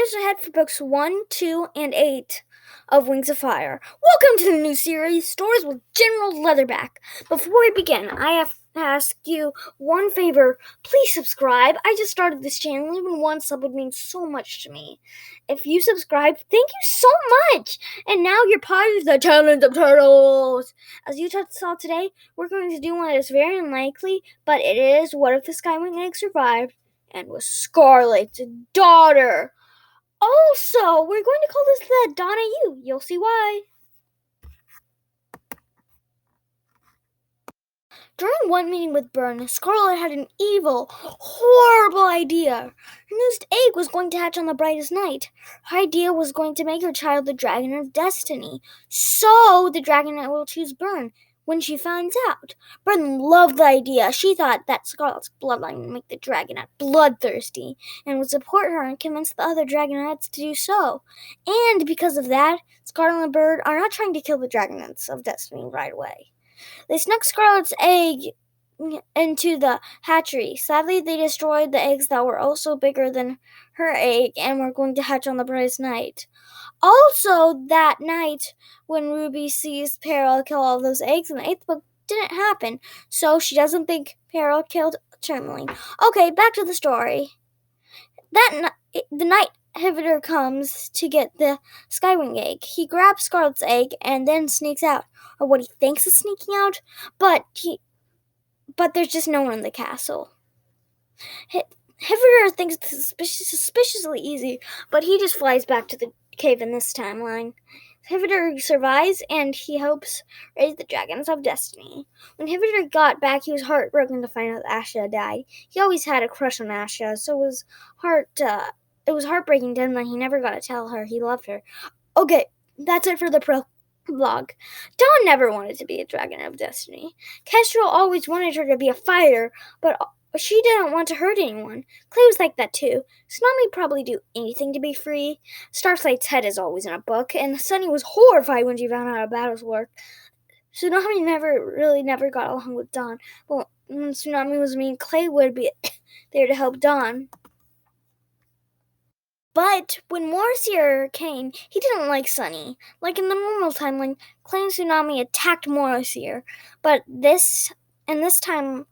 spoilers ahead for books 1, 2, and 8 of Wings of Fire. Welcome to the new series, Stories with General Leatherback. Before we begin, I have to ask you one favor. Please subscribe. I just started this channel. Even one sub would mean so much to me. If you subscribe, thank you so much. And now you're part of the Talent of Turtles. As you saw today, we're going to do one that is very unlikely, but it is what if the Skywing egg survived and was Scarlet's daughter. Also, we're going to call this the Donna U. You'll see why. During one meeting with Byrne, Scarlet had an evil, horrible idea. Her newest egg was going to hatch on the brightest night. Her idea was going to make her child the Dragonet of Destiny. So the Dragonet will choose Byrne when she finds out. Byrne loved the idea. She thought that Scarlet's bloodline would make the Dragonet bloodthirsty and would support her and convince the other Dragonets to do so. And because of that, Scarlet and Byrne are not trying to kill the Dragonets of Destiny right away. They snuck Scarlet's egg into the hatchery. Sadly, they destroyed the eggs that were also bigger than her egg and were going to hatch on the brightest night. Also, that night, when Ruby sees Peril kill all those eggs in the 8th book, didn't happen, so she doesn't think Peril killed Tourmaline. Okay, back to the story. The night Hivitor comes to get the Skywing egg. He grabs Scarlet's egg and then sneaks out, or what he thinks is sneaking out, but there's just no one in the castle. Hivitor thinks this is suspiciously easy, but he just flies back to the cave in this timeline. Hivitor survives, and he helps raise the Dragons of Destiny. When Hivitor got back, he was heartbroken to find out that Asha died. He always had a crush on Asha, so it was heartbreaking to him that he never got to tell her he loved her. Okay, that's it for the prologue. Dawn never wanted to be a Dragon of Destiny. Kestrel always wanted her to be a fighter, but she didn't want to hurt anyone. Clay was like that too. Tsunami probably do anything to be free. Starsight's head is always in a book, and Sunny was horrified when she found out how battles work. Tsunami never got along with Dawn. But when Tsunami was mean, Clay would be there to help Dawn. But when Morrosier came, he didn't like Sunny. Like in the normal timeline, Clay and Tsunami attacked Morrosier. But this timeline,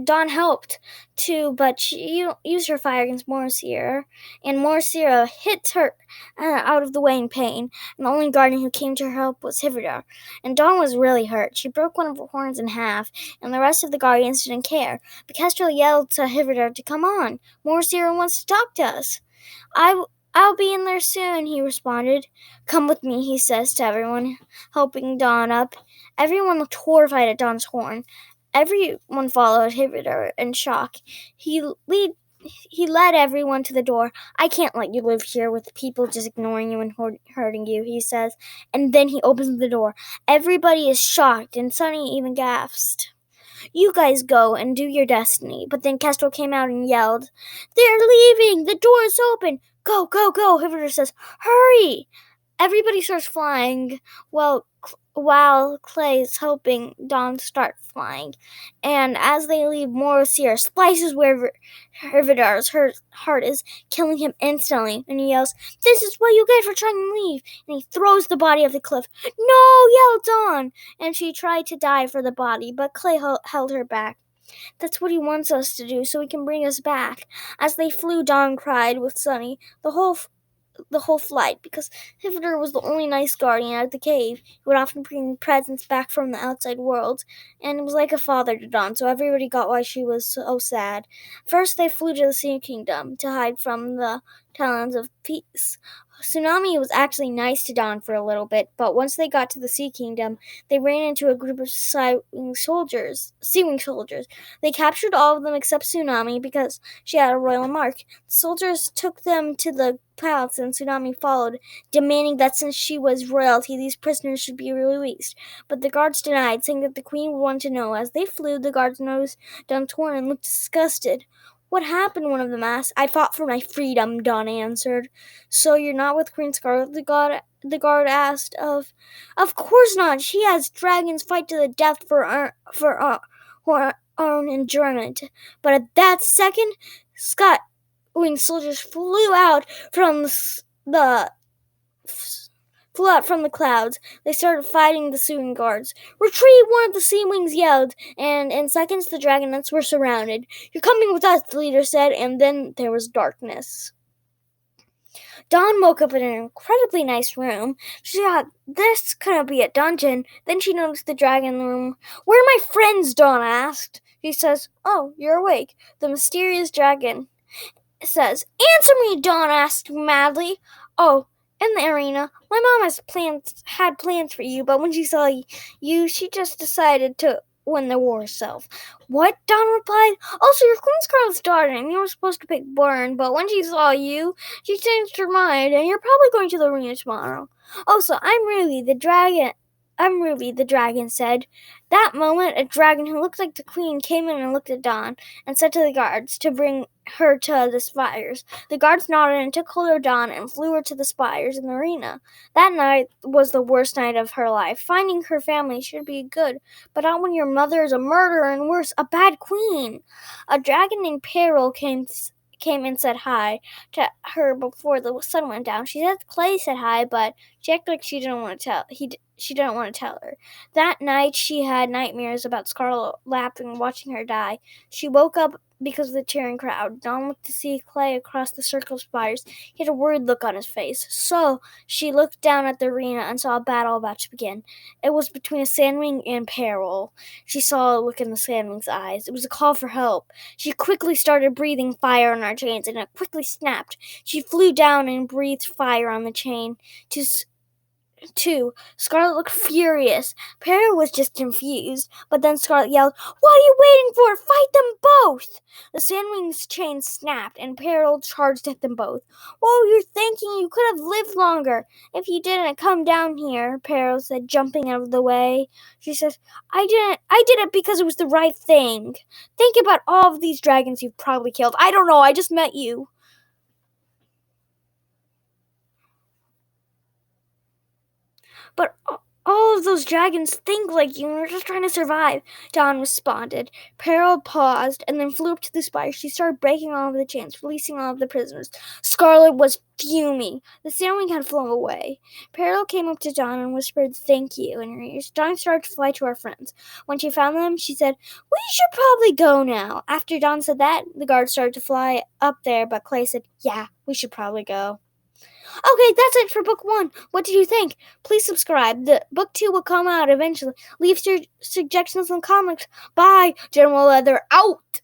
Dawn helped too, but she used her fire against Morrosier, and Morrosier hit her out of the way in pain, and the only guardian who came to her help was Hivitor. And Dawn was really hurt. She broke one of her horns in half, and the rest of the guardians didn't care. But Kestrel yelled to Hivitor to come on. Morrosier wants to talk to us. I'll be in there soon, he responded. Come with me, he says to everyone, helping Dawn up. Everyone looked horrified at Dawn's horn. Everyone followed Hivitor in shock. He led everyone to the door. I can't let you live here with people just ignoring you and hurting you, he says. And then he opens the door. Everybody is shocked, and Sunny even gasped. You guys go and do your destiny. But then Kestrel came out and yelled, They're leaving! The door is open! Go, go, go! Hivitor says, Hurry! Everybody starts flying while Clay is helping Dawn start flying. And as they leave, Morrosier slices where Hivitor's heart is, killing him instantly. And he yells, This is what you get for trying to leave. And he throws the body off the cliff. No, yelled Dawn. And she tried to dive for the body, but Clay held her back. That's what he wants us to do, so he can bring us back. As they flew, Dawn cried with Sunny the whole flight, because Hivitor was the only nice guardian at the cave. He would often bring presents back from the outside world, and it was like a father to Dawn, so everybody got why she was so sad. First, they flew to the Sea Kingdom to hide from the Talons of Peace. Tsunami was actually nice to Dawn for a little bit, but once they got to the Sea Kingdom, they ran into a group of Seawing soldiers. They captured all of them except Tsunami because she had a royal mark. The soldiers took them to the palace, and Tsunami followed, demanding that since she was royalty, these prisoners should be released. But the guards denied, saying that the queen would want to know. As they flew, the guards noticed Dawn torn and looked disgusted. What happened? One of them asked. I fought for my freedom, Dawn answered. So you're not with Queen Scarlet? The guard asked. Of course not. She has dragons fight to the death for her own enjoyment. But at that second, winged soldiers flew out from the clouds. They started fighting the Sea Guards. "Retreat!" one of the Sea Wings yelled, and in seconds the Dragonets were surrounded. "You're coming with us," the leader said, and then there was darkness. Dawn woke up in an incredibly nice room. She thought, this couldn't be a dungeon. Then she noticed the dragon room. "Where are my friends?" Dawn asked. She says, "Oh, you're awake." The mysterious dragon says, "Answer me," Dawn asked madly. "Oh, in the arena. My mom had plans for you, but when she saw you, she just decided to win the war herself." "What?" Dawn replied. "Also, you're Queen Scarlet's daughter, and you were supposed to pick Burn, but when she saw you, she changed her mind, and you're probably going to the arena tomorrow." "Also, I'm Ruby the dragon said. That moment, a dragon who looked like the queen came in and looked at Dawn and said to the guards to bring her to the spires. The guards nodded and took hold of Dawn and flew her to the spires in the arena. That night was the worst night of her life. Finding her family should be good, but not when your mother is a murderer and worse, a bad queen. A dragon named Peril came and said hi to her before the sun went down. She said Clay said hi, but she acted like she didn't want to tell her. That night she had nightmares about Scarlet laughing and watching her die. She woke up because of the cheering crowd. Dawn looked to see Clay across the circle of spires. He had a worried look on his face. So she looked down at the arena and saw a battle about to begin. It was between a Sandwing and Peril. She saw a look in the Sandwing's eyes. It was a call for help. She quickly started breathing fire on her chains, and it quickly snapped. She flew down and breathed fire on the chain. Scarlet looked furious. Peril was just confused, but then Scarlet yelled, "What are you waiting for? Fight them both!" The Sandwing's chain snapped, and Peril charged at them both. "Whoa, you're thinking you could have lived longer if you didn't come down here," Peril said, jumping out of the way. She said, I did it because it was the right thing. Think about all of these dragons you've probably killed." "I don't know, I just met you." "But all of those dragons think like you, and we're just trying to survive," Dawn responded. Peril paused and then flew up to the spire. She started breaking all of the chains, releasing all of the prisoners. Scarlet was fuming. The Sandwing had flown away. Peril came up to Dawn and whispered, "Thank you," in her ears. Dawn started to fly to her friends. When she found them, she said, "We should probably go now." After Dawn said that, the guards started to fly up there, but Clay said, "Yeah, we should probably go." Okay, that's it for book 1. What did you think? Please subscribe. The book 2 will come out eventually. Leave your suggestions in the comments. Bye. General Leather out.